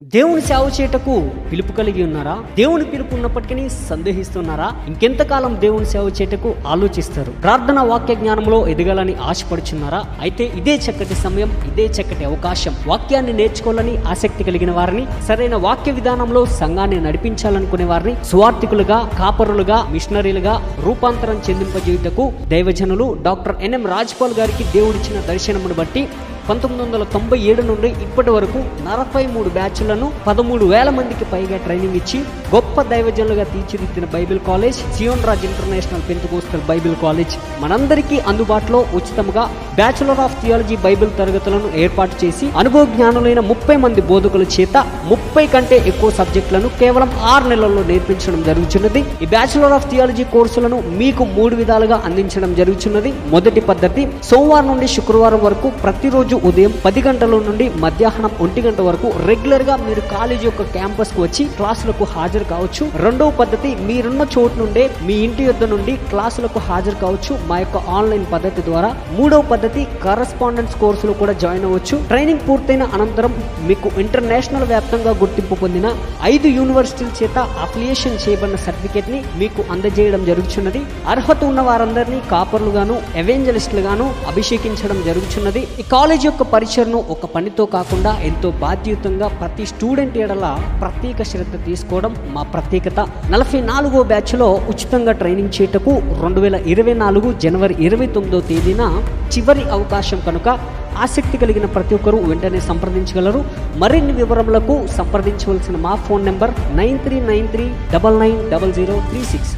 దేవుని సేవ చేయుటకు పిలుపు కలిగి ఉన్నారా? దేవుని పిలుపు ఉన్నప్పటికీ సందేహిస్తున్నారా? ఇంకెంతకాలం దేవుని సేవ చేయుటకు ఆలోచిస్తారు? ప్రార్థన వాక్య జ్ఞానంలో ఎదగాలని ఆశపడుచున్నారా? అయితే ఇదే చక్కటి సమయం, ఇదే చక్కటి అవకాశం. వాక్యాన్ని నేర్చుకోవాలని ఆసక్తి కలిగిన వారిని, సరైన వాక్య విధానంలో సంఘాన్ని నడిపించాలనుకునే వారిని సువార్థికులుగా, కాపరులుగా, మిషనరీలుగా రూపాంతరం చెందింపజేయుటకు దైవజనులు డాక్టర్ ఎన్ఎం రాజ్పాల్ గారికి దేవుడిచ్చిన దర్శనమును బట్టి 1997 నుండి ఇప్పటి వరకు 43 బ్యాచ్లను 13,000 మందికి పైగా ట్రైనింగ్ ఇచ్చి గొప్ప దైవజనులుగా తీర్చిదిద్దిన బైబిల్ కాలేజ్ సియోన్ Raj international Pentecostal Bible college మనందరికీ అందుబాటులో ఉచితంగా బ్యాచులర్ ఆఫ్ థియాలజీ బైబిల్ తరగతులను ఏర్పాటు చేసి అనుభవ జ్ఞానులైన 30 మంది బోధకుల చేత 30 కంటే ఎక్కువ సబ్జెక్టులను కేవలం 6 నెలల్లో నేర్పించడం జరుగుతున్నది. ఈ బ్యాచులర్ ఆఫ్ థియాలజీ కోర్సులను మీకు 3 విధాలుగా అందించడం జరుగుతున్నది. మొదటి పద్ధతి, సోమవారం నుండి శుక్రవారం వరకు ప్రతిరోజు ఉదయం 10 గంటల నుండి మధ్యాహ్నం 1 గంట వరకు రెగ్యులర్ గా మీరు కాలేజీ యొక్క క్యాంపస్ కు వచ్చి క్లాసులకు హాజరు కావచ్చు. రెండవ పద్ధతి, మీరున్న చోటు నుండే మీ ఇంటి యొద్ద నుండి క్లాసులకు హాజరు కావచ్చు మా యొక్క ఆన్లైన్ పద్ధతి ద్వారా. మూడవ పద్ధతి, కరస్పాండెన్స్ కోర్సులు కూడా జాయిన్ అవ్వచ్చు. ట్రైనింగ్ పూర్తయిన అనంతరం మీకు ఇంటర్నేషనల్ వ్యాప్తంగా గుర్తింపు పొందిన 5 యూనివర్సిటీల చేత అఫిలియేషన్ చేయబడిన సర్టిఫికేట్ ని మీకు అందజేయడం జరుగుతున్నది. అర్హత ఉన్న వారందరినీ కాపర్లుగాను, ఎవెంజలిస్టులుగాను అభిషేకించడం జరుగుతున్నది. ఈ కాలేజ్ యొక్క పరిచయను ఒక పనితో కాకుండా ఎంతో బాధ్యతంగా ప్రతి స్టూడెంట్ ఎడల ప్రత్యేక శ్రద్ధ తీసుకోవడం మా ప్రత్యేకత. 44వ బ్యాచ్ లో ఉచితంగా ట్రైనింగ్ చేయటకు 2024 జనవరి 29వ తేదీన చివరి అవకాశం కనుక ఆసక్తి కలిగిన ప్రతి ఒక్కరూ వెంటనే సంప్రదించగలరు. మరిన్ని వివరములకు సంప్రదించవలసిన మా ఫోన్ నెంబర్ 9393990036.